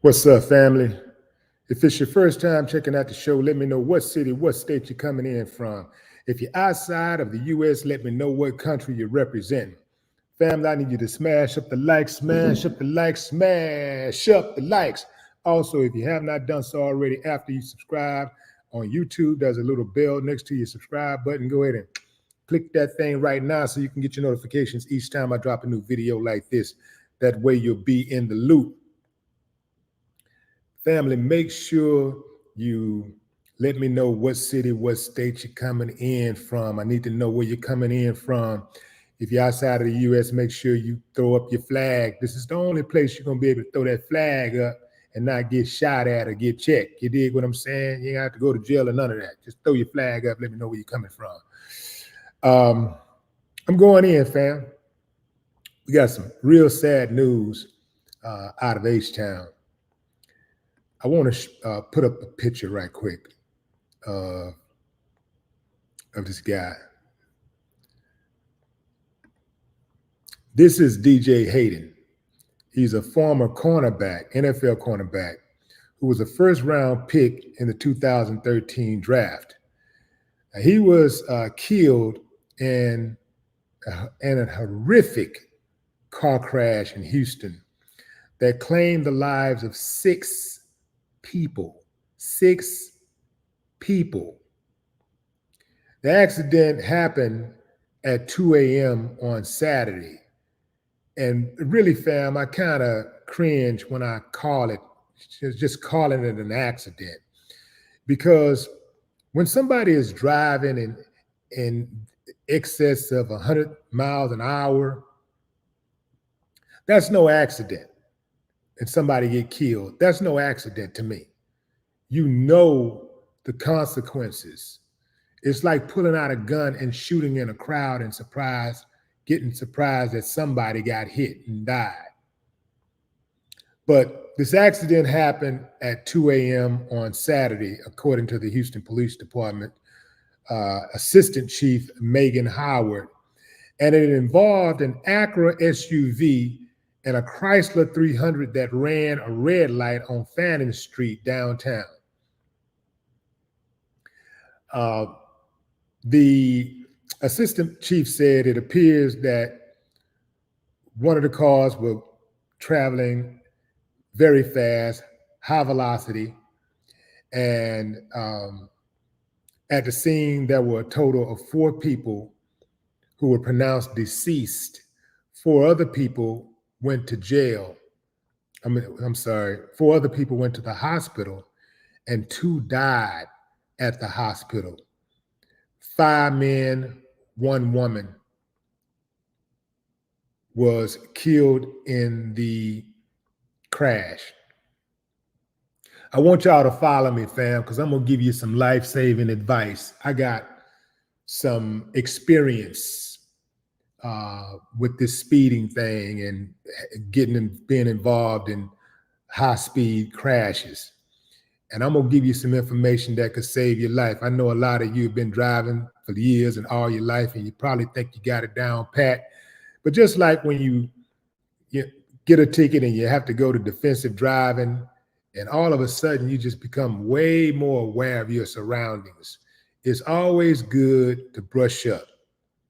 What's up, family? If it's your first time checking out the show, let me know what city, what state you're coming in from. If you're outside of the U.S., let me know what country you're representing. Family, I need you to smash up the likes, smash up the likes, smash up the likes. Also, if you have not done so already, after you subscribe on YouTube, there's a little bell next to your subscribe button. Go ahead and click that thing right now so you can get your notifications each time I drop a new video like this. That way you'll be in the loop. Family, make sure you let me know what city, what state you're coming in from. I need to know where you're coming in from. If you're outside of the U.S., make sure you throw up your flag. This is the only place you're going to be able to throw that flag up and not get shot at or get checked. You dig what I'm saying? You ain't have to go to jail or none of that. Just throw your flag up. Let me know where you're coming from. I'm going in, fam. We got some real sad news out of H-Town. I want to put up a picture right quick of this guy. This is DJ Hayden. He's a former cornerback, NFL cornerback, who was a first-round pick in the 2013 draft. He was killed in a horrific car crash in Houston that claimed the lives of six people. The accident happened at 2 a.m. on Saturday. And really, fam, I kind of cringe when I call it, just calling it an accident. Because when somebody is driving in excess of 100 miles an hour, that's no accident. And somebody get killed, that's no accident to me. You know the consequences. It's like pulling out a gun and shooting in a crowd and getting surprised that somebody got hit and died. But this accident happened at 2 a.m. on Saturday, according to the Houston Police Department, Assistant Chief Megan Howard. And it involved an Acura SUV and a Chrysler 300 that ran a red light on Fannin Street downtown. The assistant chief said it appears that one of the cars were traveling very fast, high velocity, and at the scene there were a total of 4 people who were pronounced deceased. 4 other people went to jail. 4 other people went to the hospital and 2 died at the hospital. 5 men, 1 woman was killed in the crash. I want y'all to follow me, fam, because I'm going to give you some life-saving advice. I got some experience with this speeding thing and being involved in high-speed crashes. And I'm going to give you some information that could save your life. I know a lot of you have been driving for years and all your life, and you probably think you got it down pat. But just like when you get a ticket and you have to go to defensive driving, and all of a sudden you just become way more aware of your surroundings, it's always good to brush up.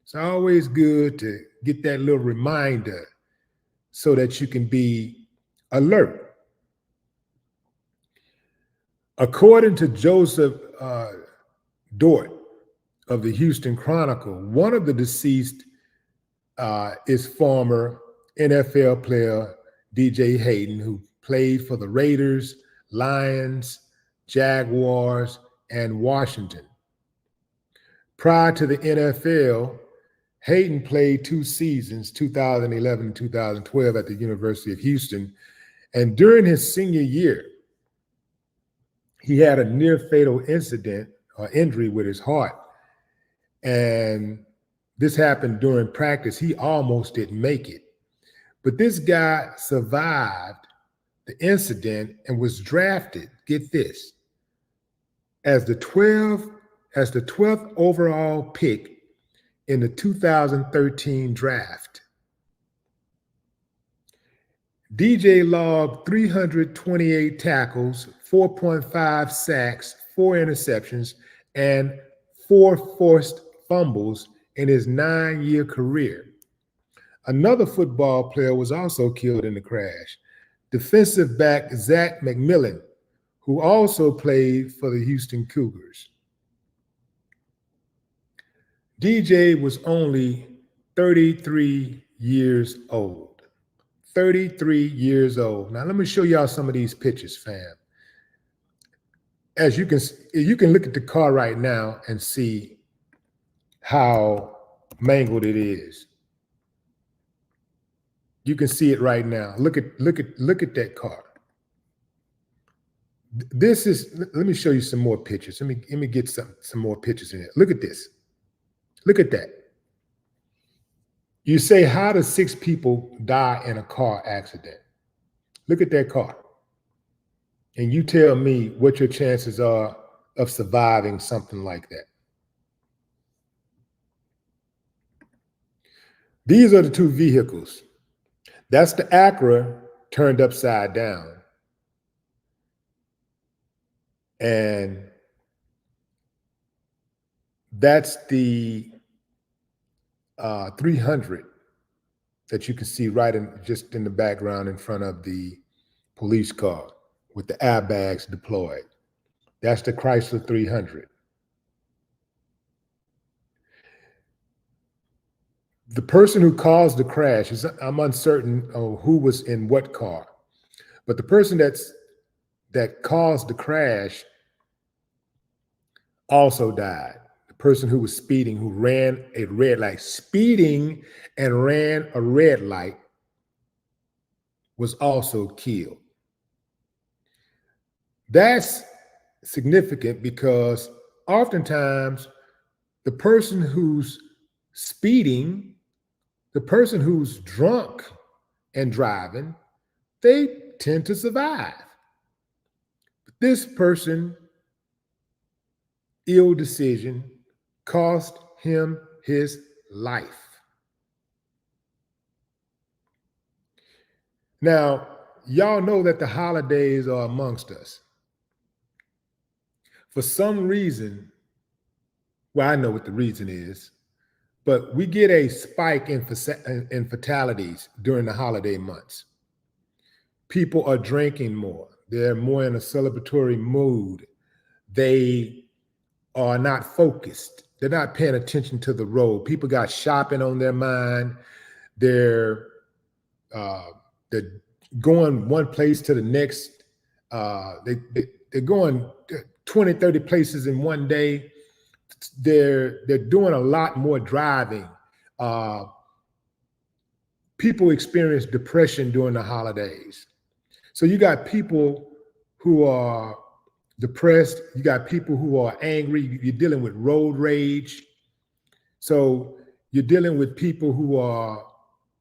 It's always good to get that little reminder so that you can be alert. According to Joseph Dort of the Houston Chronicle, one of the deceased is former NFL player DJ Hayden, who played for the Raiders, Lions, Jaguars, and Washington. Prior to the NFL, Hayden played 2 seasons, 2011 and 2012, at the University of Houston. And during his senior year, he had a near fatal incident or injury with his heart. And this happened during practice. He almost didn't make it. But this guy survived the incident and was drafted, get this, as the 12th overall pick in the 2013 draft. DJ logged 328 tackles, 4.5 sacks, 4 interceptions, and 4 forced fumbles in his 9-year career. Another football player was also killed in the crash. Defensive back Zach McMillan, who also played for the Houston Cougars. DJ was only 33 years old. 33 years old. Now let me show y'all some of these pictures, fam. As you can look at the car right now and see how mangled it is. You can see it right now. Look at that car. This is, let me show you some more pictures. Let me get some more pictures in it. Look at this. Look at that. You say, how do 6 people die in a car accident? Look at that car. And you tell me what your chances are of surviving something like that. These are the 2 vehicles. That's the Acura turned upside down. And that's the 300 that you can see right just in the background in front of the police car with the airbags deployed. That's the Chrysler 300. The person who caused the crash I'm uncertain who was in what car, but the person that caused the crash also died. The person who was speeding, who ran a red light, speeding and ran a red light, was also killed. That's significant because oftentimes the person who's speeding, the person who's drunk and driving, they tend to survive. But this person, ill decision, cost him his life. Now, y'all know that the holidays are amongst us. For some reason, well, I know what the reason is, but we get a spike in fatalities during the holiday months. People are drinking more. They're more in a celebratory mood. They are not focused. They're not paying attention to the road. People got shopping on their mind. They're going one place to the next. They're going 20, 30 places in one day. They're doing a lot more driving. People experience depression during the holidays. So you got people who are depressed. You got people who are angry. You're dealing with road rage. So you're dealing with people who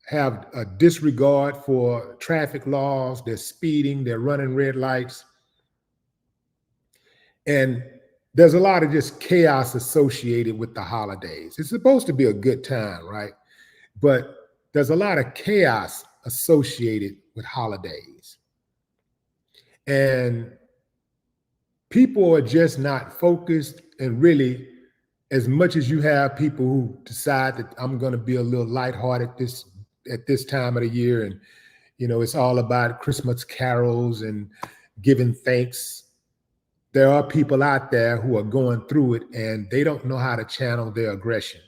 have a disregard for traffic laws. They're speeding. They're running red lights. And there's a lot of just chaos associated with the holidays. It's supposed to be a good time, right? But there's a lot of chaos associated with holidays. And people are just not focused. And really, as much as you have people who decide that I'm going to be a little lighthearted at this time of the year, and it's all about Christmas carols and giving thanks, there are people out there who are going through it and they don't know how to channel their aggression.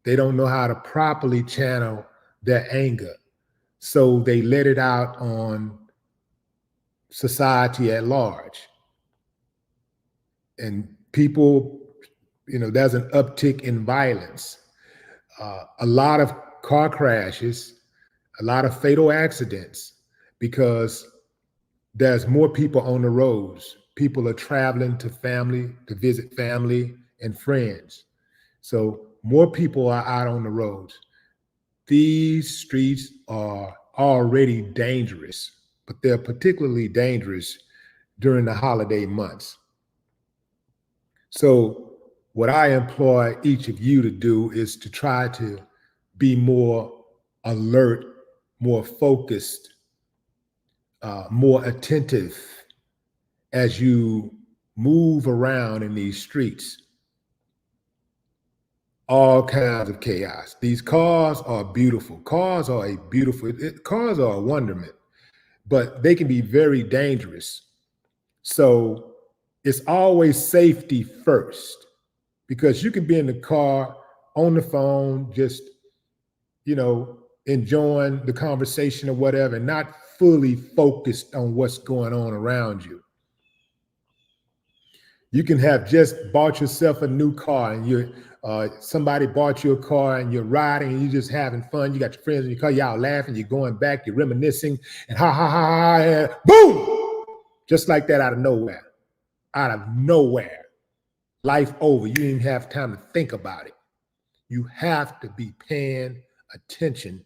They don't know how to properly channel their anger. So they let it out on society at large. And people, there's an uptick in violence. A lot of car crashes, a lot of fatal accidents, because there's more people on the roads. People are traveling to visit family and friends. So more people are out on the roads. These streets are already dangerous, but they're particularly dangerous during the holiday months. So what I employ each of you to do is to try to be more alert, more focused more attentive as you move around in these streets. All kinds of chaos. These cars are beautiful. Cars are a wonderment, but they can be very dangerous. So it's always safety first, because you can be in the car on the phone, just, enjoying the conversation or whatever, and not fully focused on what's going on around you. You can have just bought yourself a new car, and somebody bought you a car, and you're riding and you're just having fun. You got your friends in your car, you're out laughing, you're going back, you're reminiscing, and ha ha ha ha, and boom, just like that, out of nowhere, life over. You didn't even have time to think about it. You have to be paying attention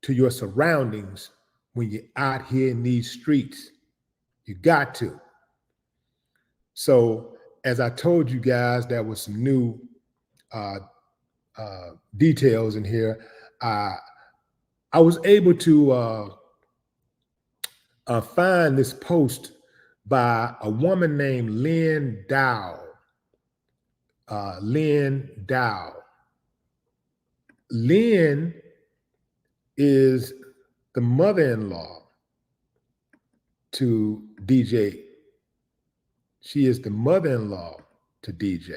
to your surroundings when you're out here in these streets. You got to. So, as I told you guys, there was some new details in here. I was able to find this post by a woman named Lynn Dow. Lynn is the mother-in-law to DJ. She is the mother-in-law to DJ.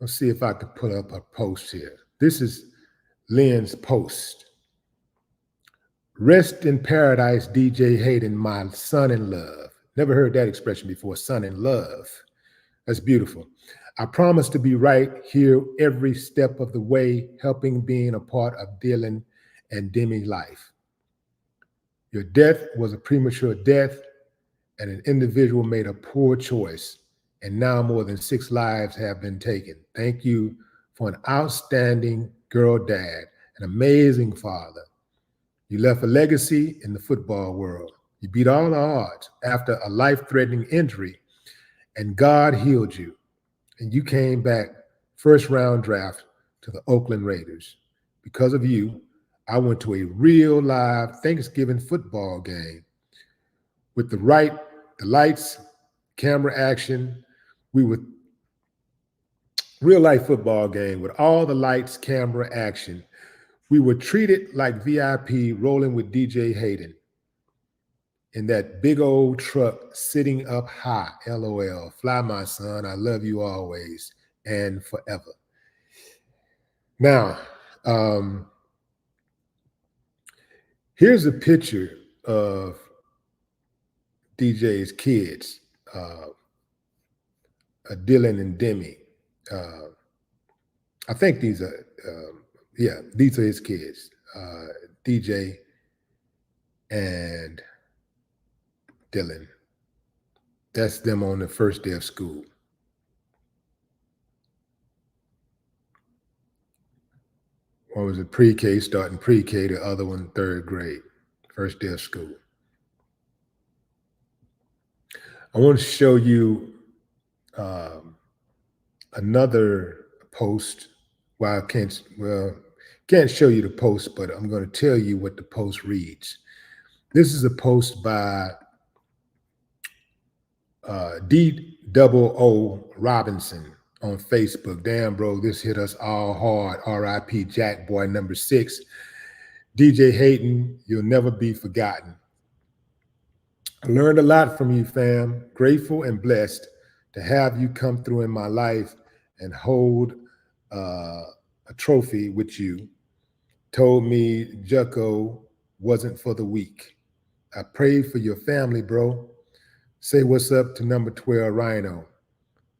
Let's see if I can put up a post here. This is Lynn's post. Rest in paradise, DJ Hayden, my son in love. Never heard that expression before, son in love. That's beautiful. I promise to be right here every step of the way, helping being a part of Dylan and Demi's life. Your death was a premature death, and an individual made a poor choice, and now more than 6 lives have been taken. Thank you for an outstanding girl dad, an amazing father. You left a legacy in the football world. You beat all the odds after a life-threatening injury, and God healed you. And you came back first-round draft to the Oakland Raiders. Because of you, I went to a real live Thanksgiving football game with the lights, camera action. We were real life football game with all the lights, camera action. We were treated like VIP, rolling with DJ Hayden in that big old truck, sitting up high. LOL. Fly, my son. I love you always and forever. Now, here's a picture of DJ's kids, Dylan and Demi. I think these are, these are his kids, DJ and Dylan. That's them on the first day of school. One was a pre-K, starting pre-K, the other one 3rd grade, first day of school. I want to show you another post. Well, I can't show you the post, but I'm going to tell you what the post reads. This is a post by D.O.O. Robinson on Facebook. Damn, bro, this hit us all hard. R.I.P. Jack Boy number 6. DJ Hayden, you'll never be forgotten. I learned a lot from you, fam. Grateful and blessed to have you come through in my life and hold a trophy with you. Told me Jucko wasn't for the weak. I prayed for your family, bro. Say what's up to number 12 Rhino.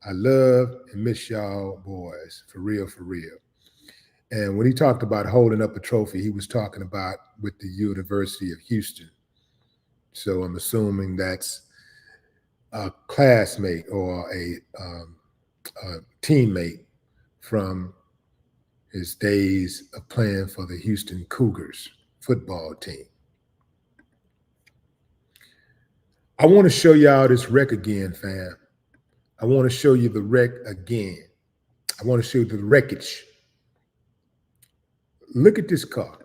I love and miss y'all boys, for real, for real. And when he talked about holding up a trophy, he was talking about with the University of Houston. So I'm assuming that's a classmate or a teammate from his days of playing for the Houston Cougars football team. I want to show y'all this wreck again, fam. I want to show you the wreck again. I want to show you the wreckage. Look at this car.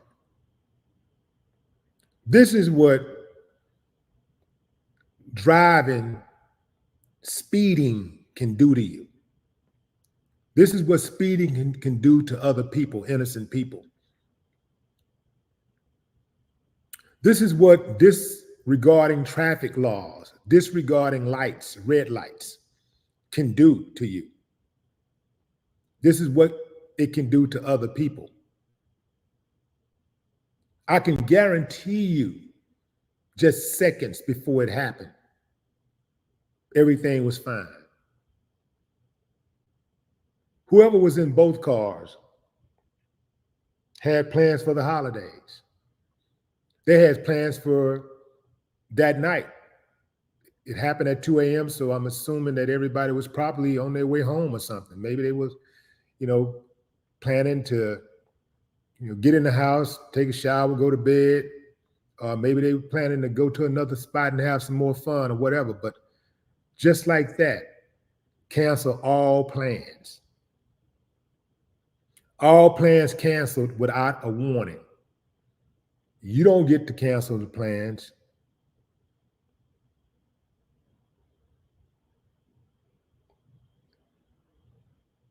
This is what driving, speeding can do to you. This is what speeding can do to other people, innocent people. This is what disregarding traffic laws, disregarding lights, red lights, can do to you. This is what it can do to other people. I can guarantee you, just seconds before it happened, everything was fine. Whoever was in both cars had plans for the holidays. They had plans for that night. It happened at 2 a.m., so I'm assuming that everybody was probably on their way home or something. Maybe they was, planning to, get in the house, take a shower, go to bed. Maybe they were planning to go to another spot and have some more fun or whatever. But just like that, cancel all plans. All plans canceled without a warning. You don't get to cancel the plans.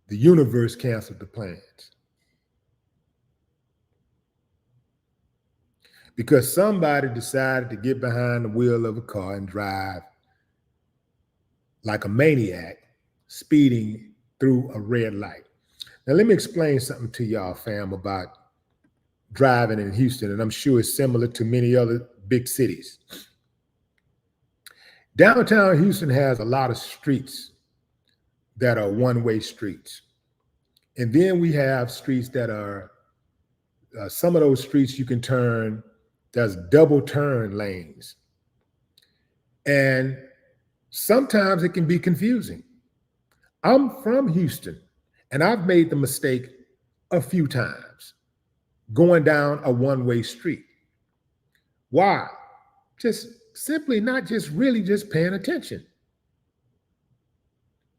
The universe canceled the plans. Because somebody decided to get behind the wheel of a car and drive like a maniac, speeding through a red light. Now, let me explain something to y'all, fam, about driving in Houston, and I'm sure it's similar to many other big cities. Downtown Houston has a lot of streets that are one-way streets. And then we have streets that are, some of those streets you can turn, there's double turn lanes. And sometimes it can be confusing. I'm from Houston, and I've made the mistake a few times going down a one-way street. Why? Just simply not just really just paying attention.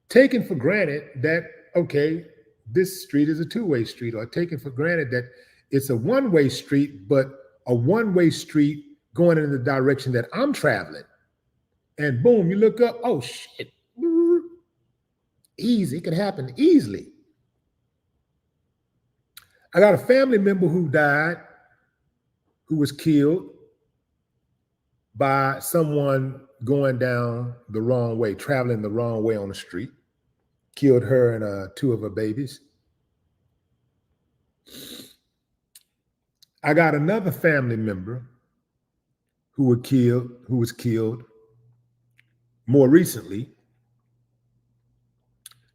Taking for granted that, okay, this street is a two-way street, or taking for granted that it's a one-way street, but a one-way street going in the direction that I'm traveling. And boom, you look up, oh shit, easy, it could happen easily. I got a family member who died, who was killed by someone going down the wrong way, traveling the wrong way on the street. Killed her and two of her babies. I got another family member who was killed more recently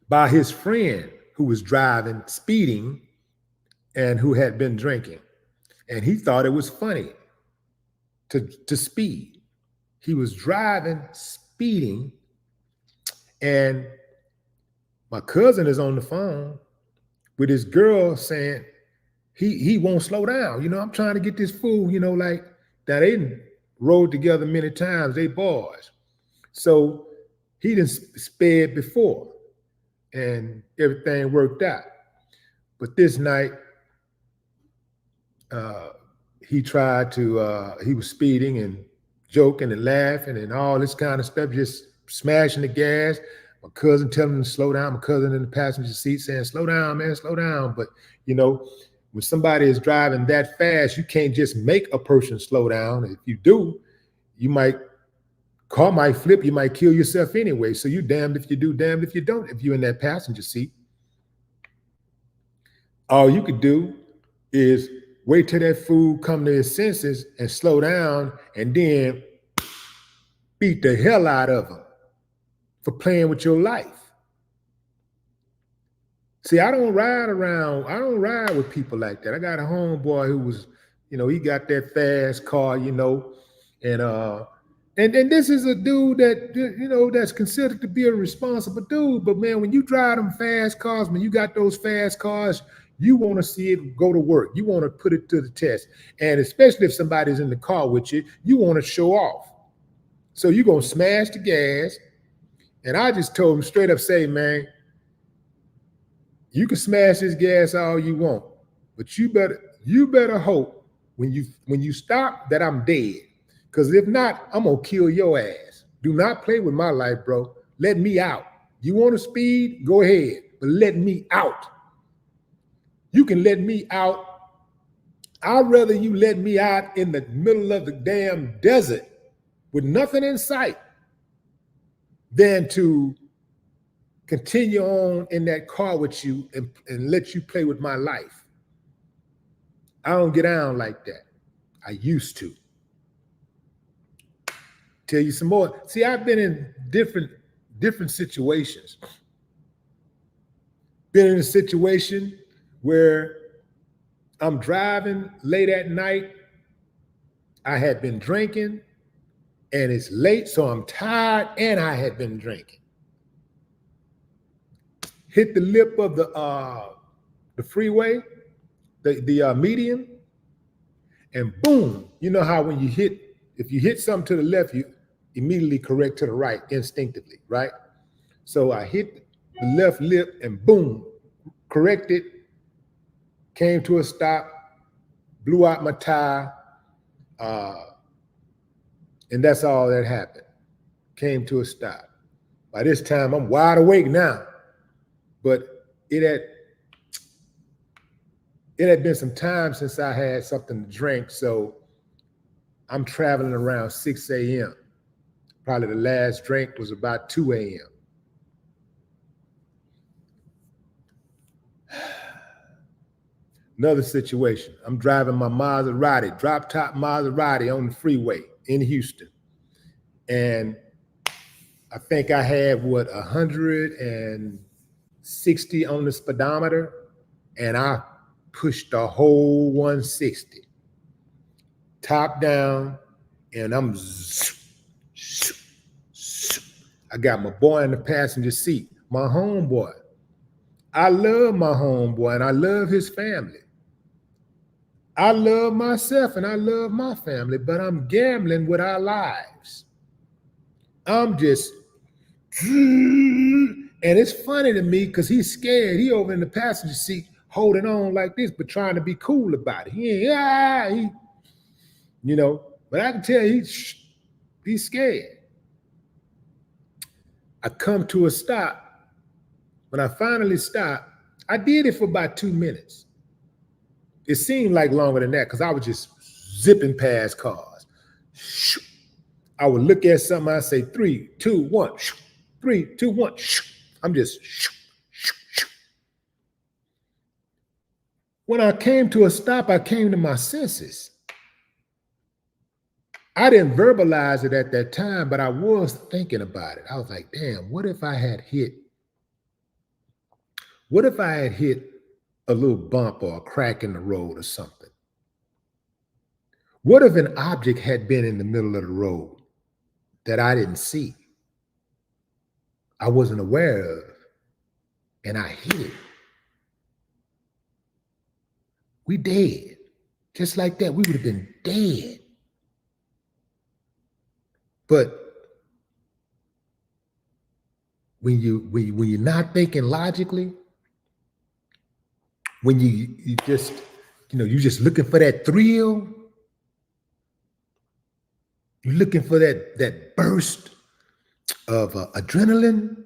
by his friend who was driving, speeding, and who had been drinking. And he thought it was funny to speed. He was driving, speeding, and my cousin is on the phone with his girl saying he won't slow down. I'm trying to get this fool, like that. They didn't rode together many times. They boys. So he didn't sped before and everything worked out. But this night, he was speeding and joking and laughing and all this kind of stuff, just smashing the gas. My cousin telling him to slow down. My cousin in the passenger seat saying, slow down, man, slow down. But, when somebody is driving that fast, you can't just make a person slow down. If you do, car might flip, you might kill yourself anyway. So you damned if you do, damned if you don't, if you're in that passenger seat. All you could do is wait till that fool come to his senses and slow down and then beat the hell out of him for playing with your life. See, I don't ride with people like that. I got a homeboy who was, he got that fast car, and this is a dude that, that's considered to be a responsible dude. But man, when you drive them fast cars, when you got those fast cars, you want to see it go to work. You want to put it to the test. And especially if somebody's in the car with you, you want to show off. So you're going to smash the gas. And I just told him straight up, say, man, you can smash this gas all you want, but you better hope when you stop, that I'm dead. Because if not, I'm gonna kill your ass. Do not play with my life, bro. Let me out. You want to speed? Go ahead, but let me out. You can let me out. I'd rather you let me out in the middle of the damn desert with nothing in sight than to continue on in that car with you and let you play with my life. I don't get down like that. I used to. Tell you some more. See, I've been in different situations. Been in a situation where I'm driving late at night. I had been drinking and it's late, so I'm tired and I had been drinking. Hit the lip of the freeway, the median, and boom. You know how when if you hit something to the left, you immediately correct to the right instinctively, right? So I hit the left lip and boom, corrected, came to a stop, blew out my tire, and that's all that happened. Came to a stop. By this time, I'm wide awake now, but it had been some time since I had something to drink, so I'm traveling around 6 a.m. Probably the last drink was about 2 a.m. Another situation. I'm driving my Maserati, drop top Maserati on the freeway in Houston. And I think I had 160 on the speedometer, and I pushed the whole 160. Top down, and I got my boy in the passenger seat, my homeboy. I love my homeboy and I love his family. I love myself and I love my family, but I'm gambling with our lives. I'm just, and it's funny to me because he's scared. He over in the passenger seat holding on like this, but trying to be cool about it. But I can tell he's scared. I come to a stop. When I finally stopped, I did it for about 2 minutes. It seemed like longer than that because I was just zipping past cars. I would look at something, I'd say 3, 2, 1, 3, 2, 1. I'm just. When I came to a stop, I came to my senses. I didn't verbalize it at that time, but I was thinking about it. I was like, damn, what if I had hit a little bump or a crack in the road or something? What if an object had been in the middle of the road that I didn't see, I wasn't aware of, and I hit it? We dead. Just like that, we would have been dead. But when you're not thinking logically, when you just, you're just looking for that thrill, you're looking for that burst of adrenaline,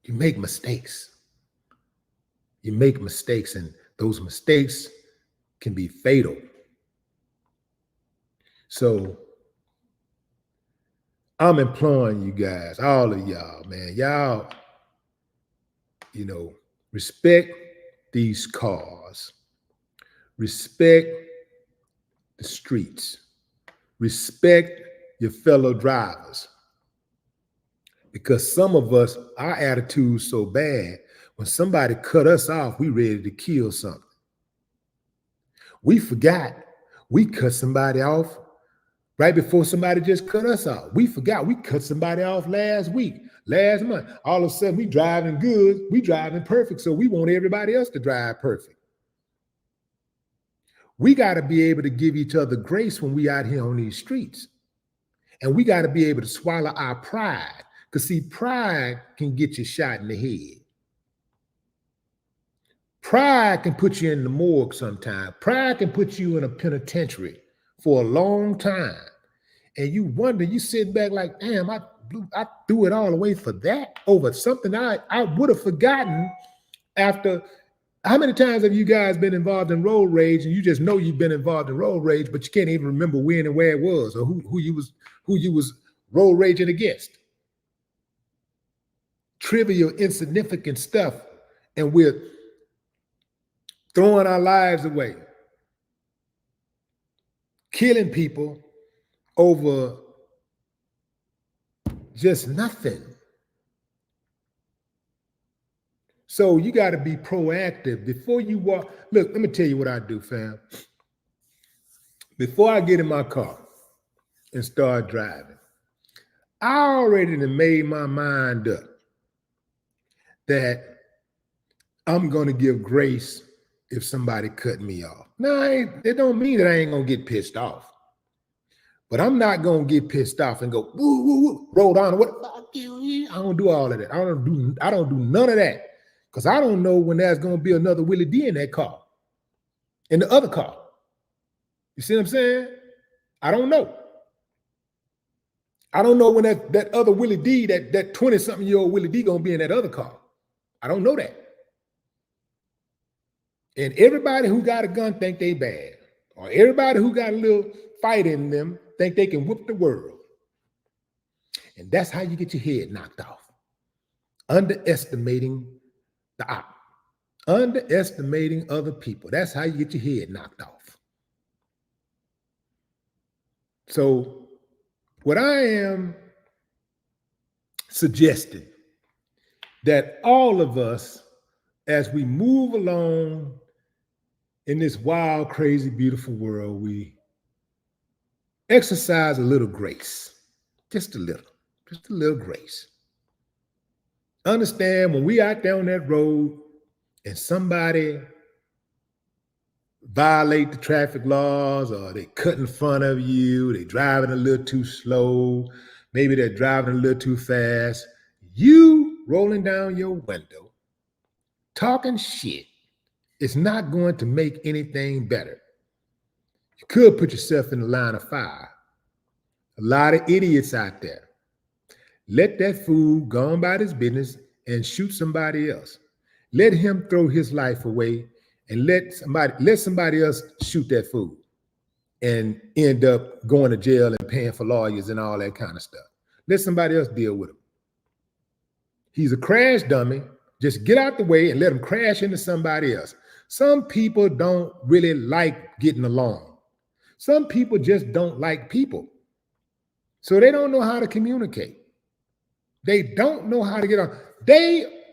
you make mistakes. You make mistakes, and those mistakes can be fatal. So I'm imploring you guys, all of y'all, man, y'all, respect these cars, respect the streets, respect your fellow drivers. Because some of us, our attitude's so bad, when somebody cut us off, we ready to kill something. We forgot we cut somebody off right before somebody just cut us off. We forgot we cut somebody off last week, last month. All of a sudden, we driving good, we driving perfect, so we want everybody else to drive perfect. We got to be able to give each other grace when we out here on these streets. And we got to be able to swallow our pride. Because see, pride can get you shot in the head. Pride can put you in the morgue sometime. Pride can put you in a penitentiary for a long time. And you wonder, you sit back like, damn, I threw it all away for that, over something I would have forgotten after. How many times have you guys been involved in road rage and you just know you've been involved in road rage, but you can't even remember when and where it was or who you was road raging against? Trivial, insignificant stuff, and we're throwing our lives away, killing people over just nothing. So you got to be proactive before you walk. Look, let me tell you what I do, fam. Before I get in my car and start driving, I already made my mind up that I'm going to give grace if somebody cut me off. Now, it don't mean that I ain't going to get pissed off. But I'm not going to get pissed off and go, woo, woo, woo, roll down. What? I don't do all of that. I don't do none of that. Because I don't know when there's going to be another Willie D in that car, in the other car. You see what I'm saying? I don't know. I don't know when that other Willie D, that 20-something-year-old Willie D going to be in that other car. I don't know that. And everybody who got a gun think they bad. Or everybody who got a little fight in them think they can whoop the world. And that's how you get your head knocked off. Underestimating the op. Underestimating other people. That's how you get your head knocked off. So what I am suggesting, that all of us, as we move along in this wild, crazy, beautiful world, we exercise a little grace, just a little grace. Understand, when we out there on that road and somebody violate the traffic laws, or they cut in front of you, they driving a little too slow, maybe they're driving a little too fast, you rolling down your window, talking shit, it's not going to make anything better. You could put yourself in the line of fire. A lot of idiots out there. Let that fool go on about his business and shoot somebody else. Let him throw his life away and let somebody else shoot that fool and end up going to jail and paying for lawyers and all that kind of stuff. Let somebody else deal with him. He's a crash dummy. Just get out the way and let him crash into somebody else. Some people don't really like getting along. Some people just don't like people. So they don't know how to communicate. They don't know how to get on.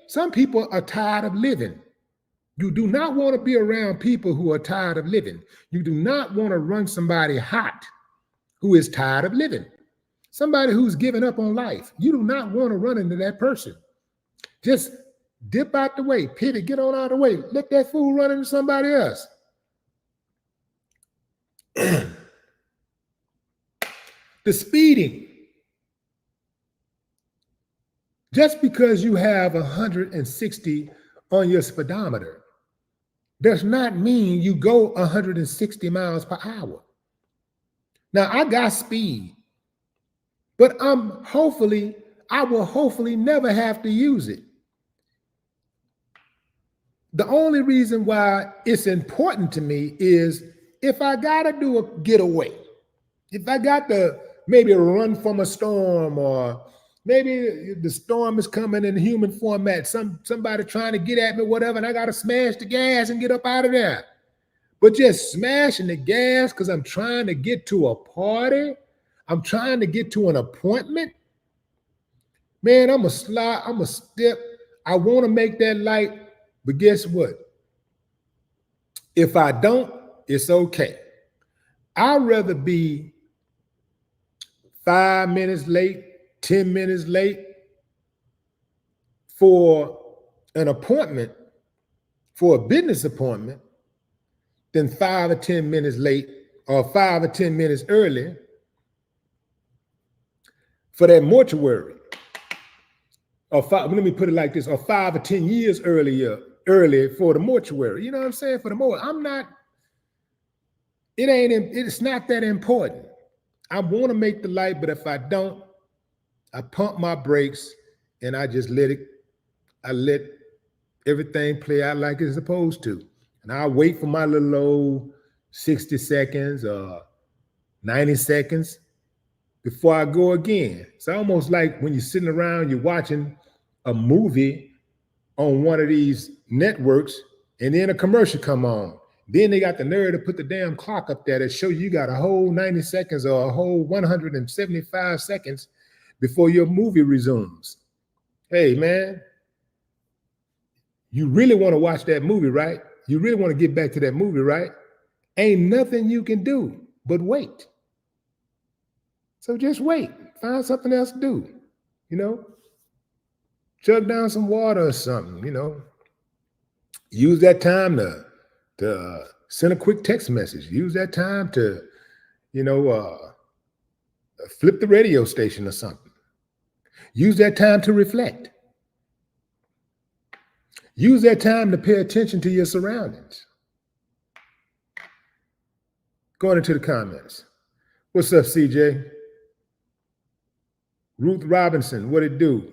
Some people are tired of living. You do not want to be around people who are tired of living. You do not want to run somebody hot who is tired of living. Somebody who's given up on life. You do not want to run into that person. Just dip out the way. Pity, get on out of the way. Let that fool run into somebody else. The speeding. Just because you have 160 on your speedometer does not mean you go 160 miles per hour. Now, I got speed, but I will hopefully never have to use it. The only reason why it's important to me is if I got to do a getaway, if I got to maybe run from a storm, or maybe the storm is coming in human format, somebody trying to get at me, whatever, and I got to smash the gas and get up out of there. But just smashing the gas because I'm trying to get to a party, I'm trying to get to an appointment, man, I'm a step. I want to make that light, but guess what? If I don't, it's okay. I'd rather be 5 minutes late, 10 minutes late for an appointment, for a business appointment, than 5 or 10 minutes late or 5 or 10 minutes early for that mortuary. Or let me put it like this, or 5 or 10 years earlier early for the mortuary. You know what I'm saying? For the mortuary. It's not that important. I want to make the light, but if I don't, I pump my brakes and I just let everything play out like it's supposed to. And I wait for my little old 60 seconds or 90 seconds before I go again. It's almost like when you're sitting around, you're watching a movie on one of these networks, and then a commercial come on. Then they got the nerve to put the damn clock up there that show you got a whole 90 seconds or a whole 175 seconds before your movie resumes. Hey, man, you really want to watch that movie, right? You really want to get back to that movie, right? Ain't nothing you can do but wait. So just wait. Find something else to do, you know? Chug down some water or something, you know? Use that time to send a quick text message. Use that time to, flip the radio station or something. Use that time to reflect. Use that time to pay attention to your surroundings. Going into the comments. What's up, CJ? Ruth Robinson, what it do?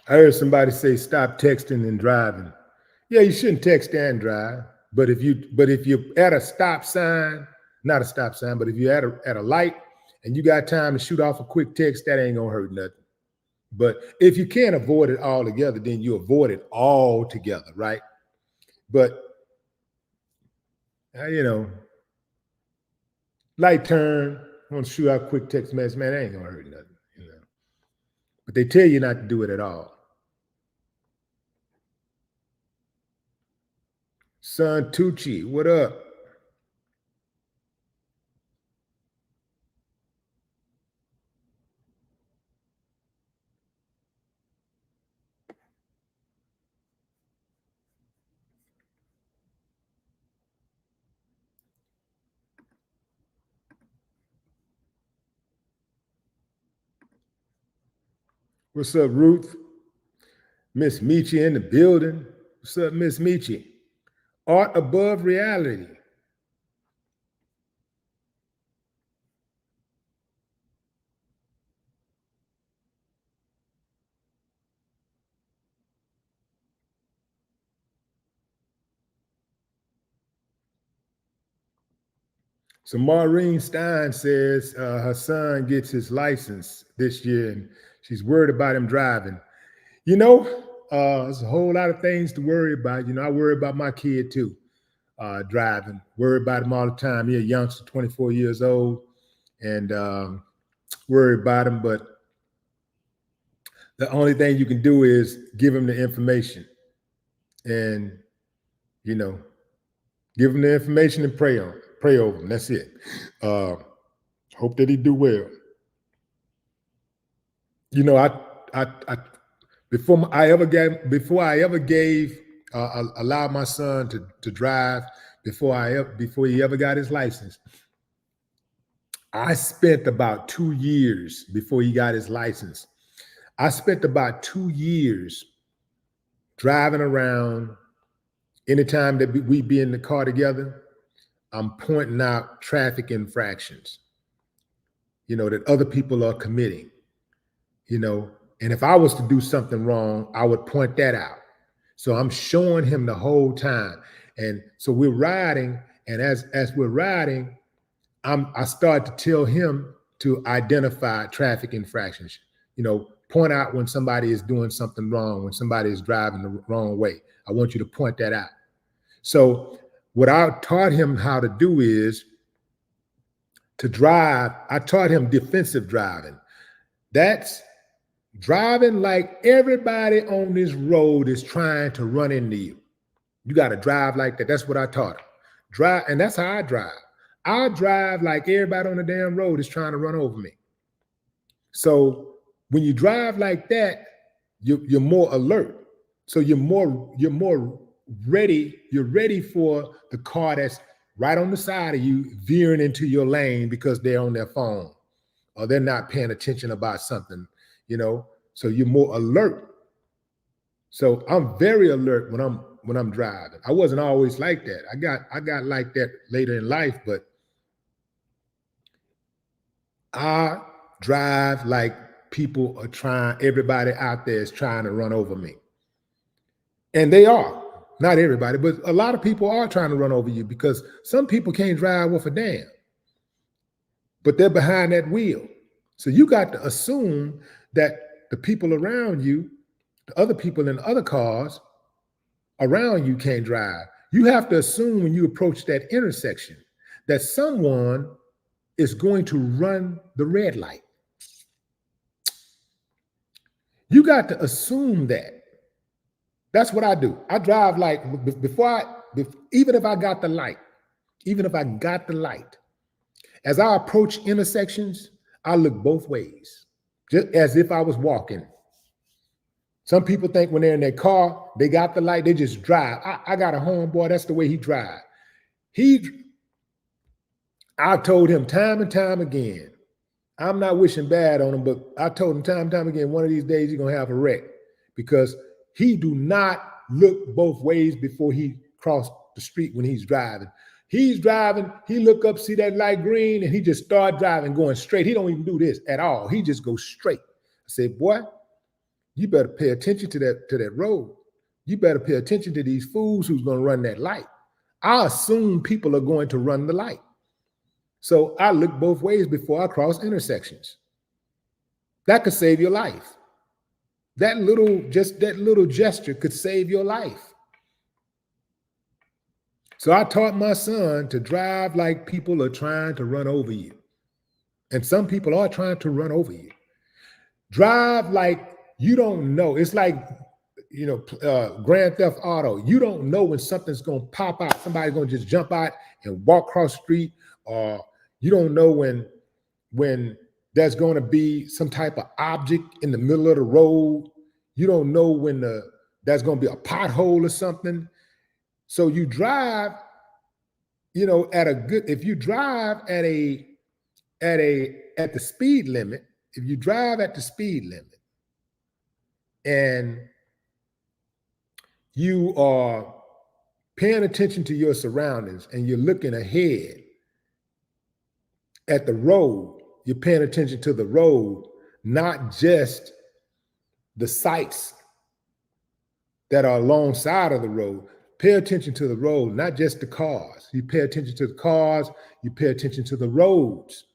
I heard somebody say stop texting and driving. Yeah, you shouldn't text and drive. But if you're at a stop sign, not a stop sign, but if you're at a light and you got time to shoot off a quick text, that ain't gonna hurt nothing. But if you can't avoid it altogether, then you avoid it altogether, right? But light turn, want to shoot out a quick text message, man, that ain't gonna hurt nothing, But they tell you not to do it at all. Son Tucci, what up? What's up, Ruth? Miss Michi in the building. What's up, Miss Michi? Art above reality. So Maureen Stein says her son gets his license this year and she's worried about him driving. There's a whole lot of things to worry about. I worry about my kid too, driving. Worry about him all the time. He's a youngster, 24 years old, and worry about him. But the only thing you can do is give him the information and, give him the information and pray over him. That's it. Hope that he do well. Before I ever allowed my son to drive, before he ever got his license, I spent about 2 years before he got his license. I spent about 2 years driving around. Anytime that we be in the car together, I'm pointing out traffic infractions, that other people are committing, and if I was to do something wrong, I would point that out. So I'm showing him the whole time. And so we're riding, and as we're riding, I start to tell him to identify traffic infractions, point out when somebody is doing something wrong, when somebody is driving the wrong way. I want you to point that out. So what I taught him how to do is to drive. I taught him defensive driving. That's driving like everybody on this road is trying to run into you. You got to drive like that. That's what I taught him. Drive, and that's how I drive. I drive like everybody on the damn road is trying to run over me. So When you drive like that, you're more alert. So you're more ready. You're ready for the car that's right on the side of you veering into your lane because they're on their phone or they're not paying attention about something, you know. So you're more alert. So I'm very alert when I'm driving. I wasn't always like that. I got like that later in life, but I drive like everybody out there is trying to run over me. And they are. Not everybody, but a lot of people are trying to run over you because some people can't drive worth a damn. But they're behind that wheel. So you got to assume that the people around you, the other people in other cars around you can't drive. You have to assume when you approach that intersection that someone is going to run the red light. You got to assume that. That's what I do. I drive like even if I got the light, as I approach intersections, I look both ways, just as if I was walking. Some people think when they're in their car, they got the light, they just drive. I got a homeboy, that's the way he drive. I told him time and time again, I'm not wishing bad on him, but I told him time and time again, one of these days you're gonna have a wreck because he do not look both ways before he crossed the street when he's driving. He's driving, he look up, see that light green, and he just start driving, going straight. He don't even do this at all. He just goes straight. I said, boy, you better pay attention to that road. You better pay attention to these fools who's gonna run that light. I assume people are going to run the light. So I look both ways before I cross intersections. That could save your life. That little gesture could save your life. So I taught my son to drive like people are trying to run over you. And some people are trying to run over you. Drive like you don't know. It's like, Grand Theft Auto. You don't know when something's going to pop out. Somebody's going to just jump out and walk across the street, or you don't know when there's going to be some type of object in the middle of the road. You don't know when there's going to be a pothole or something. So you drive, if you drive at the speed limit, if you drive at the speed limit and you are paying attention to your surroundings and you're looking ahead at the road, you're paying attention to the road, not just the sights that are alongside of the road. Pay attention to the road, not just the cars. You pay attention to the cars, you pay attention to the roads.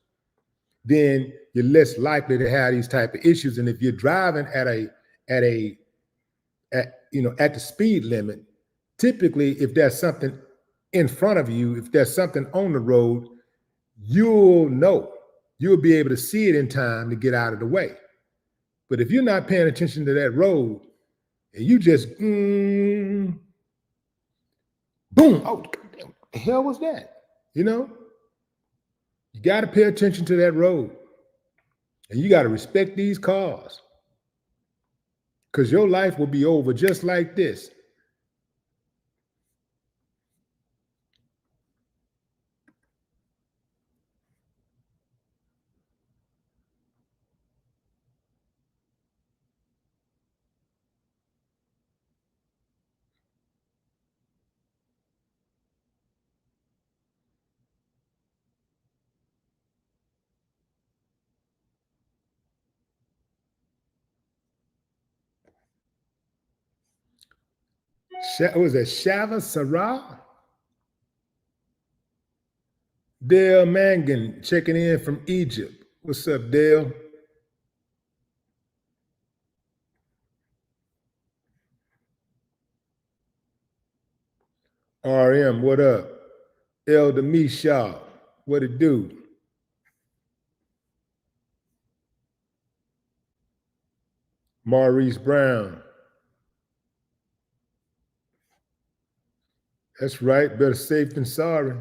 Then you're less likely to have these type of issues. And if you're driving at the speed limit, typically if there's something in front of you, if there's something on the road, you'll be able to see it in time to get out of the way. But if you're not paying attention to that road and you just boom, oh, the hell was that? You got to pay attention to that road, and you got to respect these cars, because your life will be over just like this. Was it Shava Sarah? Dale Mangan checking in from Egypt. What's up, Dale? RM, what up? Elder Misha, what it do? Maurice Brown. That's right, better safe than sorry.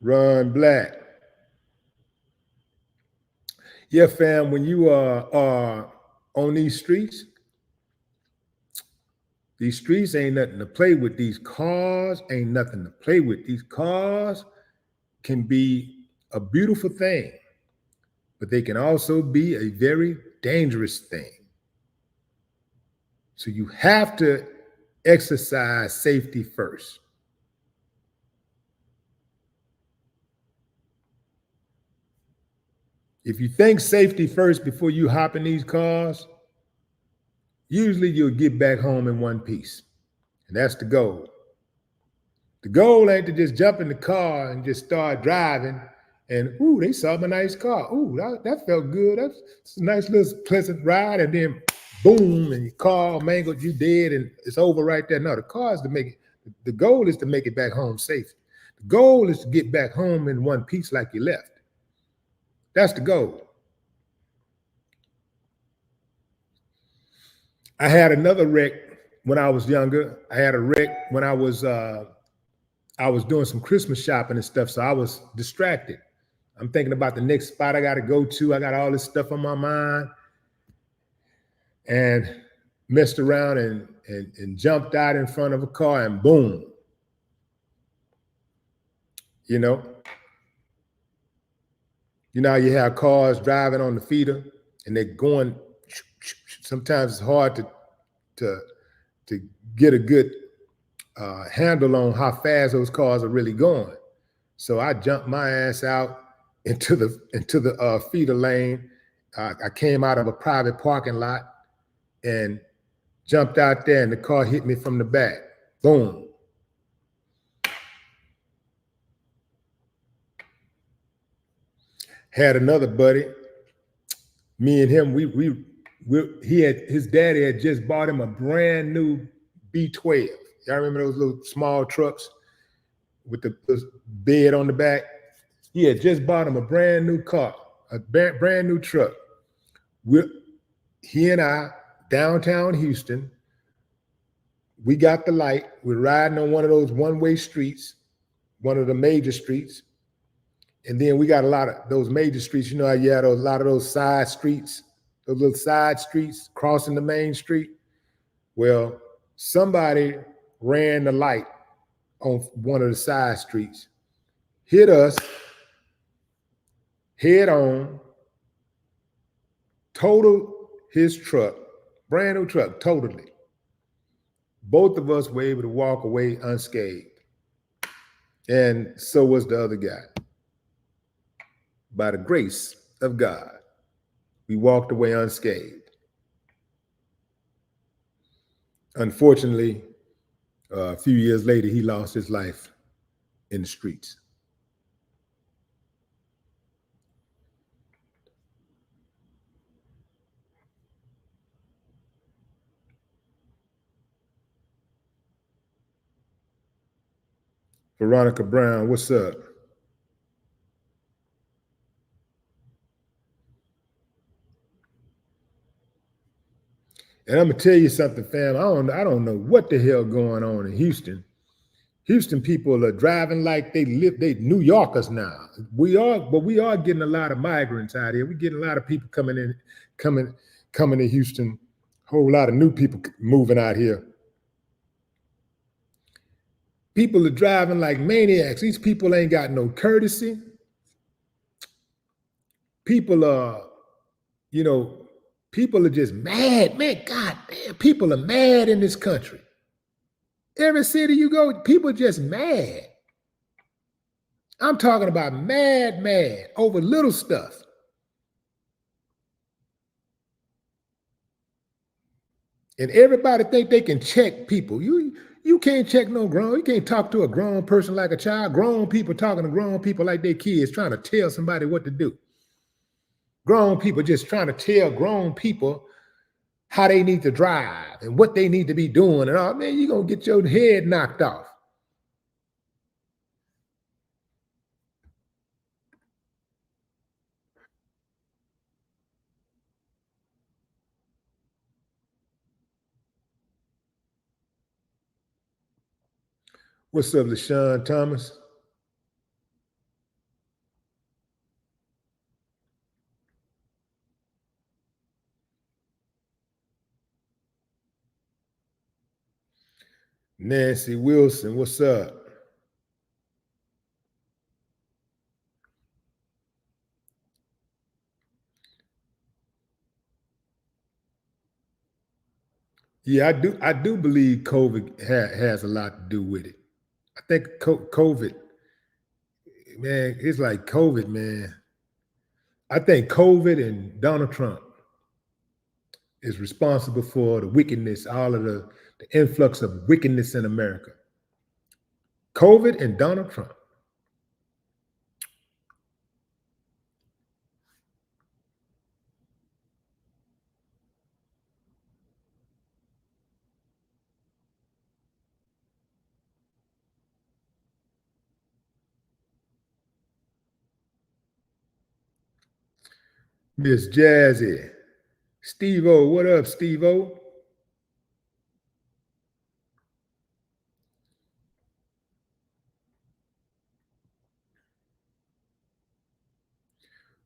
Run Black. Yeah, fam, when you are on these streets ain't nothing to play with. These cars ain't nothing to play with. These cars can be a beautiful thing, but they can also be a very dangerous thing. So you have to exercise safety first. If you think safety first before you hop in these cars, usually you'll get back home in one piece. And that's the goal. The goal ain't to just jump in the car and just start driving and, ooh, they saw my nice car. Ooh, that felt good. That's a nice little pleasant ride. And then boom, and your car mangled, you dead, and it's over right there. No, the car is to make it, the goal is to make it back home safe. The goal is to get back home in one piece like you left. That's the goal. I had another wreck when I was younger. I had a wreck when I was doing some Christmas shopping and stuff, so I was distracted. I'm thinking about the next spot I got to go to. I got all this stuff on my mind, and messed around and jumped out in front of a car, and boom. You know how you have cars driving on the feeder and they're going. Sometimes it's hard to get a good handle on how fast those cars are really going. So I jumped my ass out into the feeder lane. I came out of a private parking lot and jumped out there, and the car hit me from the back. Boom. Had another buddy. Me and him, his daddy had just bought him a brand new B12. Y'all remember those little small trucks with the bed on the back? He had just bought him a brand new car, a brand new truck. He and I, downtown Houston, we got the light. We're riding on one of those one-way streets, one of the major streets. And then we got a lot of those major streets. You know how you had a lot of those side streets, those little side streets crossing the main street? Well, somebody ran the light on one of the side streets, hit us head on, totaled his truck, brand new truck, totally. Both of us were able to walk away unscathed. And so was the other guy. By the grace of God, we walked away unscathed. Unfortunately, a few years later, he lost his life in the streets. Veronica Brown, what's up? And I'm gonna tell you something, fam. I don't know what the hell going on in Houston. Houston people are driving like they New Yorkers now. We are getting a lot of migrants out here. We're getting a lot of people coming to Houston. A whole lot of new people moving out here. People are driving like maniacs. These people ain't got no courtesy. People are, people are just mad. Man, God damn, people are mad in this country. Every city you go, people just mad. I'm talking about mad over little stuff. And everybody think they can check people. You can't check no grown. You can't talk to a grown person like a child. Grown people talking to grown people like they kids, trying to tell somebody what to do. Grown people just trying to tell grown people how they need to drive and what they need to be doing. And all, man, you're going to get your head knocked off. What's up, LaShawn Thomas? Nancy Wilson, what's up? Yeah, I do believe COVID has a lot to do with it. I think COVID, man, it's like COVID, man. I think COVID and Donald Trump is responsible for the wickedness, all of the influx of wickedness in America. COVID and Donald Trump. Miss Jazzy. Steve-O, what up, Steve-O?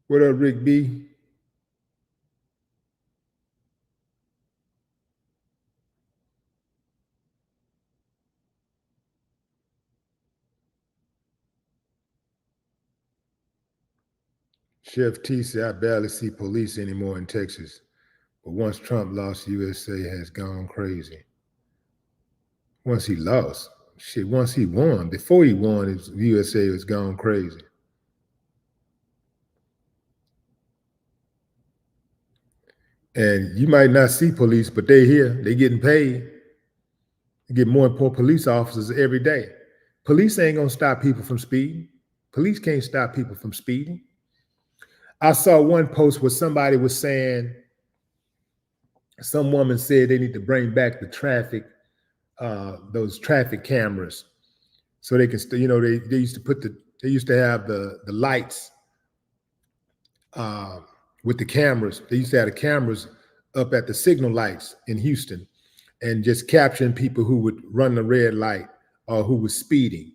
What up, Rick B? Chef T said, I barely see police anymore in Texas. But once Trump lost, USA has gone crazy. Once he lost, shit, once he won, before he won, USA was gone crazy. And you might not see police, but they're here. They're getting paid. You get more and more police officers every day. Police ain't gonna stop people from speeding. Police can't stop people from speeding. I saw one post where somebody was saying, some woman said they need to bring back the traffic, those traffic cameras, so they can, they used to they used to have the lights with the cameras. They used to have the cameras up at the signal lights in Houston, and just capturing people who would run the red light or who was speeding.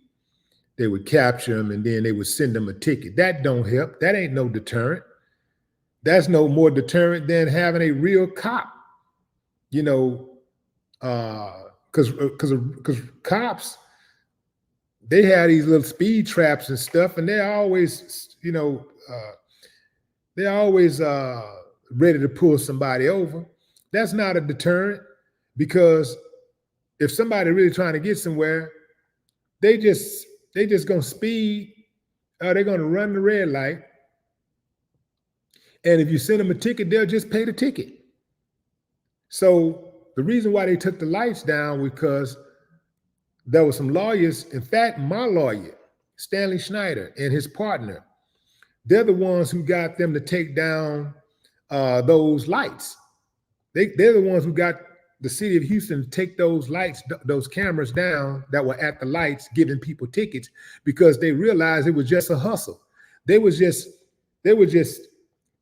They would capture them and then they would send them a ticket. That don't help. That ain't no deterrent. That's no more deterrent than having a real cop. Because cops, they have these little speed traps and stuff, and they're always, ready to pull somebody over. That's not a deterrent, because if somebody really trying to get somewhere, they just gonna speed, or they're gonna run the red light. And if you send them a ticket, they'll just pay the ticket. So the reason why they took the lights down was because there were some lawyers. In fact, my lawyer, Stanley Schneider, and his partner, they're the ones who got them to take down those lights. They're the ones who got the city of Houston to take those lights, those cameras down that were at the lights, giving people tickets, because they realized it was just a hustle. They would just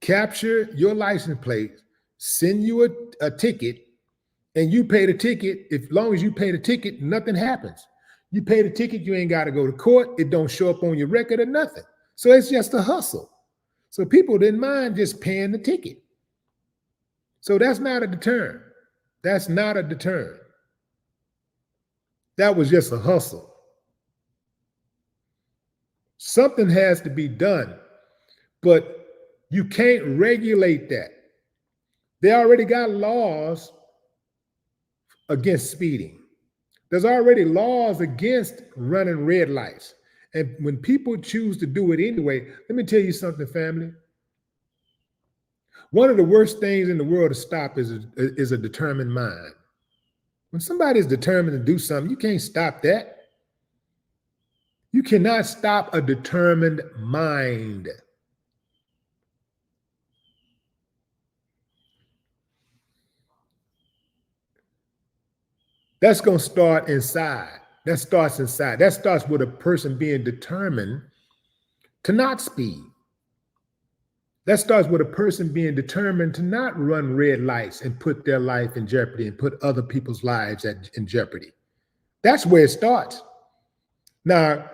capture your license plate, send you a ticket, and you pay the ticket. As long as you pay the ticket, nothing happens. You pay the ticket, you ain't got to go to court. It don't show up on your record or nothing. So it's just a hustle. So people didn't mind just paying the ticket. So that's not a deterrent. That's not a deterrent. That was just a hustle. Something has to be done, but you can't regulate that. They already got laws against speeding. There's already laws against running red lights. And when people choose to do it anyway, let me tell you something, family. One of the worst things in the world to stop is a determined mind. When somebody is determined to do something, you can't stop that. You cannot stop a determined mind. That's going to start inside. That starts inside. That starts with a person being determined to not speed. That starts with a person being determined to not run red lights and put their life in jeopardy and put other people's lives in jeopardy. That's where it starts. Now,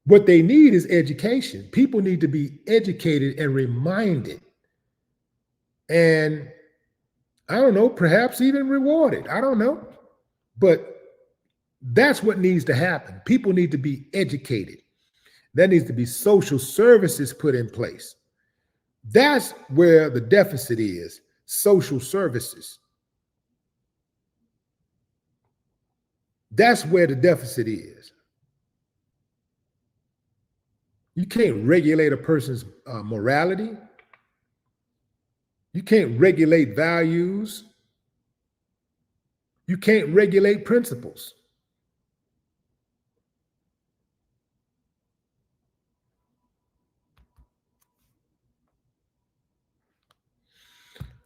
what they need is education. People need to be educated and reminded. And I don't know, perhaps even rewarded. I don't know. But That's what needs to happen. People need to be educated. There needs to be social services put in place. That's where the deficit is, social services. That's where the deficit is. You can't regulate a person's morality. You can't regulate values. You can't regulate principles.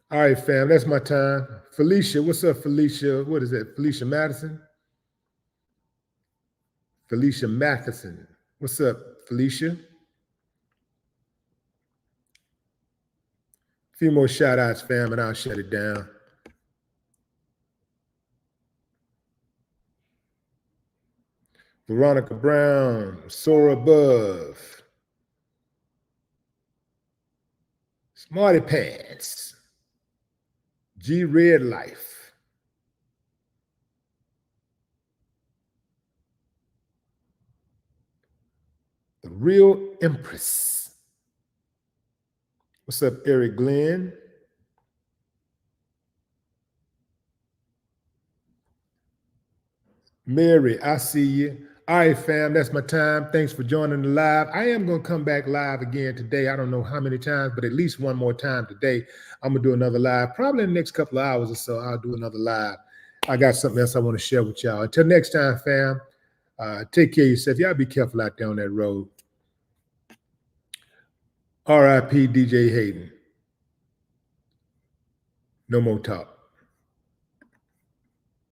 All right, fam, that's my time. Felicia, what's up, Felicia? What is that, Felicia Madison? Felicia Matheson. What's up, Felicia? A few more shout outs, fam, and I'll shut it down. Veronica Brown, Soar Above, Smarty Pants, G Red Life, The Real Empress. What's up, Eric Glenn? Mary, I see you. All right, fam, that's my time. Thanks for joining the live. I am going to come back live again today. I don't know how many times, but at least one more time today. I'm going to do another live. Probably in the next couple of hours or so, I'll do another live. I got something else I want to share with y'all. Until next time, fam, take care of yourself. Y'all be careful out there on that road. R.I.P. DJ Hayden. No more talk.